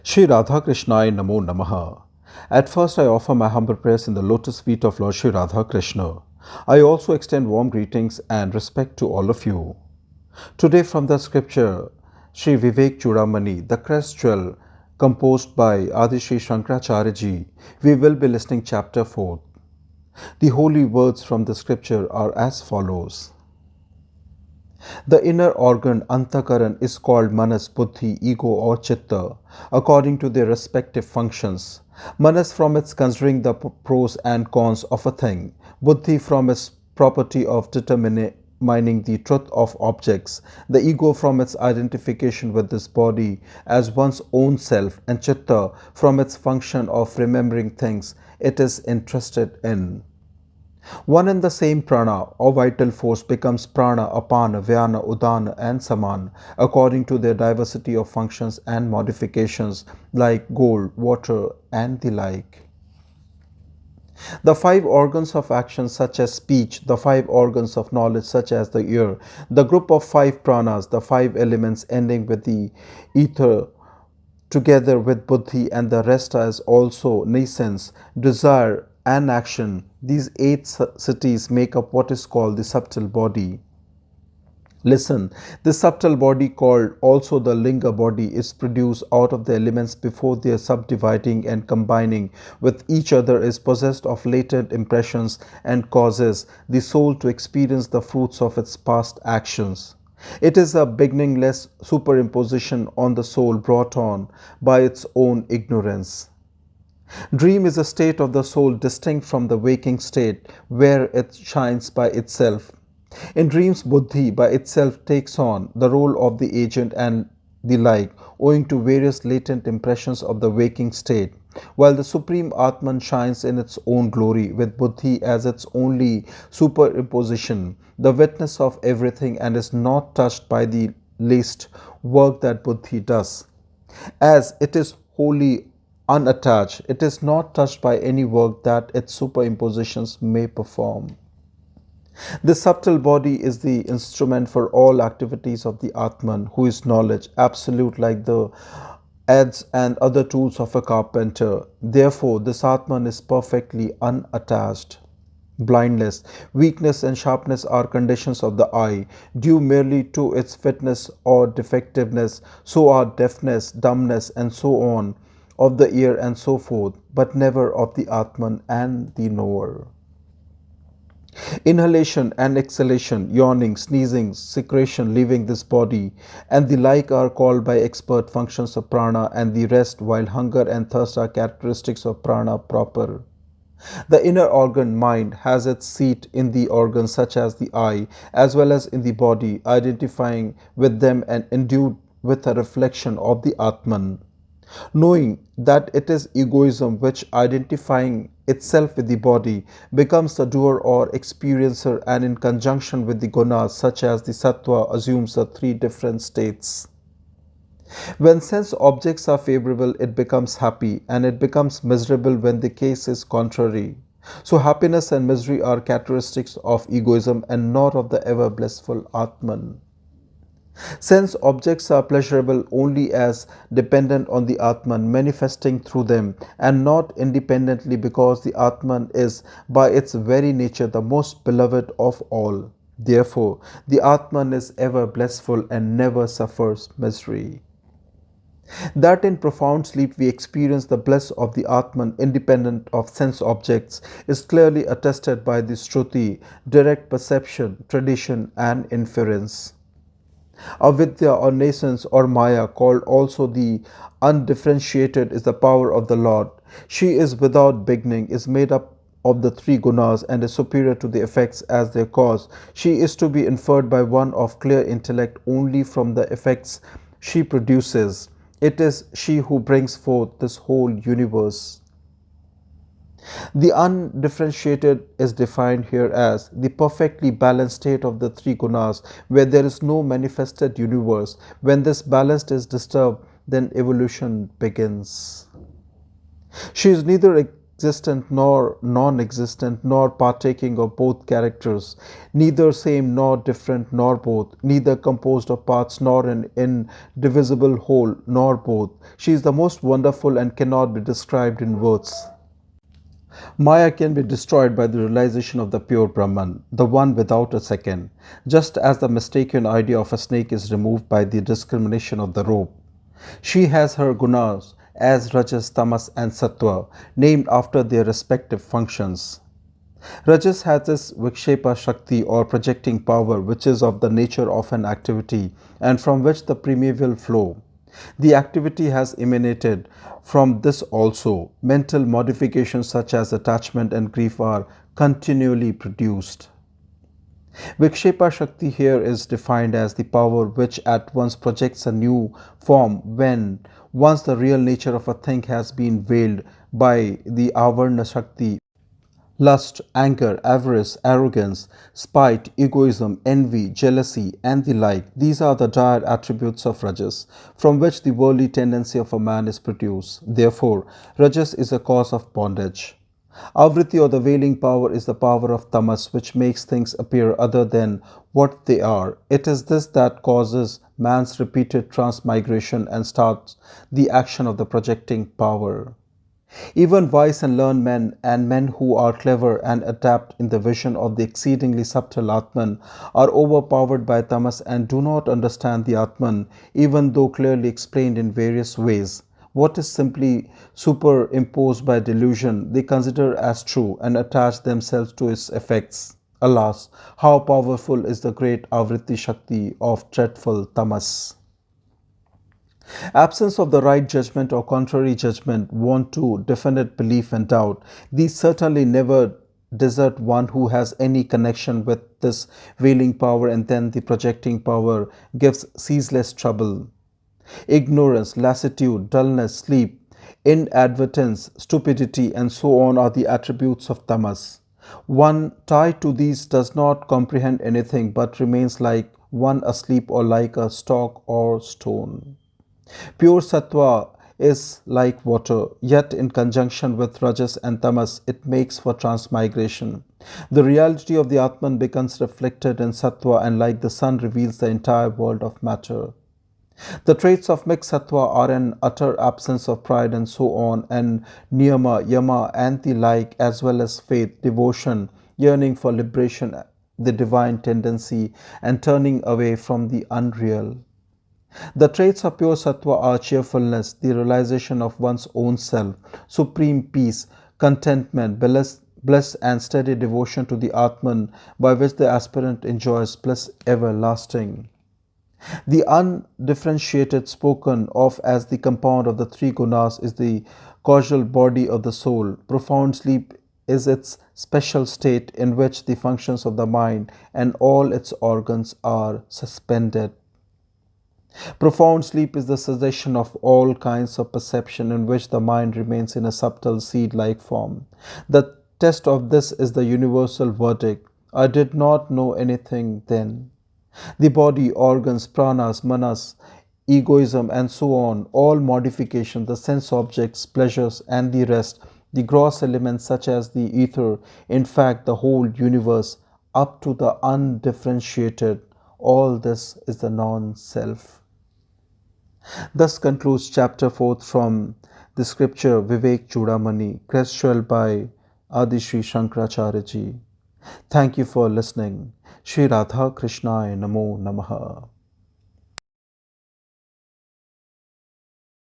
Shri Radha Krishnaya Namo Namaha. At first, I offer my humble prayers in the lotus feet of Lord Shri Radha Krishna. I also extend warm greetings and respect to all of you. Today, from the scripture, Shri Vivekcudamani, the crest jewel, composed by Adi Shri Sankaracarya ji, we will be listening chapter 4. The holy words from the scripture are as follows. The inner organ Antakaran is called Manas, Buddhi, Ego or Chitta according to their respective functions. Manas from its considering the pros and cons of a thing, Buddhi from its property of determining the truth of objects, the ego from its identification with this body as one's own self, and Chitta from its function of remembering things it is interested in. One and the same prana or vital force becomes prana, apana, vyana, udana and samana according to their diversity of functions and modifications like gold, water and the like. The five organs of action such as speech, the five organs of knowledge such as the ear, the group of five pranas, the five elements ending with the ether together with buddhi and the rest as also nescience, desire and action. These eight cities make up what is called the subtle body. Listen, this subtle body called also the linga body is produced out of the elements before their subdividing and combining with each other is possessed of latent impressions and causes the soul to experience the fruits of its past actions. It is a beginningless superimposition on the soul brought on by its own ignorance. Dream is a state of the soul distinct from the waking state where it shines by itself. In dreams, buddhi by itself takes on the role of the agent and the like, owing to various latent impressions of the waking state, while the Supreme Atman shines in its own glory with buddhi as its only superimposition, the witness of everything, and is not touched by the least work that buddhi does. As it is wholly unattached, it is not touched by any work that its superimpositions may perform. This subtle body is the instrument for all activities of the Atman, who is knowledge, absolute like the adze and other tools of a carpenter. Therefore, this Atman is perfectly unattached. Blindness, weakness and sharpness are conditions of the eye, due merely to its fitness or defectiveness. So are deafness, dumbness and so on of the ear and so forth, but never of the Atman and the knower. Inhalation and exhalation, yawning, sneezing, secretion leaving this body, and the like are called by expert functions of prana, and the rest, while hunger and thirst are characteristics of prana proper. The inner organ, mind, has its seat in the organs such as the eye, as well as in the body, identifying with them and endued with a reflection of the Atman. Knowing that it is egoism which, identifying itself with the body, becomes the doer or experiencer, and in conjunction with the gunas such as the sattva assumes the three different states. When sense objects are favorable, it becomes happy, and it becomes miserable when the case is contrary. So happiness and misery are characteristics of egoism and not of the ever blissful Atman. Sense objects are pleasurable only as dependent on the Atman, manifesting through them, and not independently, because the Atman is by its very nature the most beloved of all. Therefore, the Atman is ever blissful and never suffers misery. That in profound sleep we experience the bliss of the Atman independent of sense objects is clearly attested by the Shruti, direct perception, tradition and inference. Avidya or nascence or Maya, called also the undifferentiated, is the power of the Lord. She is without beginning, is made up of the three gunas, and is superior to the effects as their cause. She is to be inferred by one of clear intellect only from the effects she produces. It is she who brings forth this whole universe. The undifferentiated is defined here as the perfectly balanced state of the three gunas, where there is no manifested universe. When this balance is disturbed, then evolution begins. She is neither existent nor non existent, nor partaking of both characters, neither same nor different nor both, neither composed of parts nor an indivisible whole nor both. She is the most wonderful and cannot be described in words. Maya can be destroyed by the realization of the pure Brahman, the one without a second, just as the mistaken idea of a snake is removed by the discrimination of the rope. She has her gunas as Rajas, Tamas, and Sattva, named after their respective functions. Rajas has this Vikshepa Shakti or projecting power, which is of the nature of an activity and from which the primeval flow. The activity has emanated from this also. Mental modifications such as attachment and grief are continually produced. Vikshepa Shakti here is defined as the power which at once projects a new form when once the real nature of a thing has been veiled by the Avarna Shakti. Lust, anger, avarice, arrogance, spite, egoism, envy, jealousy, and the like, these are the dire attributes of Rajas, from which the worldly tendency of a man is produced. Therefore, Rajas is a cause of bondage. Avriti or the veiling power is the power of tamas, which makes things appear other than what they are. It is this that causes man's repeated transmigration and starts the action of the projecting power. Even wise and learned men and men who are clever and adept in the vision of the exceedingly subtle Atman are overpowered by tamas and do not understand the Atman, even though clearly explained in various ways. What is simply superimposed by delusion, they consider as true and attach themselves to its effects. Alas, how powerful is the great Avriti Shakti of dreadful tamas! Absence of the right judgment or contrary judgment want to definite belief and doubt. These certainly never desert one who has any connection with this veiling power, and then the projecting power gives ceaseless trouble. Ignorance, lassitude, dullness, sleep, inadvertence, stupidity, and so on are the attributes of tamas. One tied to these does not comprehend anything but remains like one asleep or like a stock or stone. Pure sattva is like water, yet in conjunction with rajas and tamas, it makes for transmigration. The reality of the Atman becomes reflected in sattva, and like the sun reveals the entire world of matter. The traits of mixed sattva are an utter absence of pride and so on, and niyama, yama, and the like, as well as faith, devotion, yearning for liberation, the divine tendency, and turning away from the unreal. The traits of pure sattva are cheerfulness, the realization of one's own self, supreme peace, contentment, bliss and steady devotion to the Atman, by which the aspirant enjoys bliss everlasting. The undifferentiated, spoken of as the compound of the three gunas, is the causal body of the soul. Profound sleep is its special state in which the functions of the mind and all its organs are suspended. Profound sleep is the cessation of all kinds of perception, in which the mind remains in a subtle seed-like form. The test of this is the universal verdict: I did not know anything then. The body, organs, pranas, manas, egoism, and so on, all modifications, the sense objects, pleasures, and the rest, the gross elements such as the ether, in fact, the whole universe, up to the undifferentiated, all this is the non-self. Thus concludes chapter 4 from the scripture Vivekcudamani, crestful by Adi Shri Shankaracharya ji. Thank you for listening. Shri Radha Krishnaya Namo Namaha.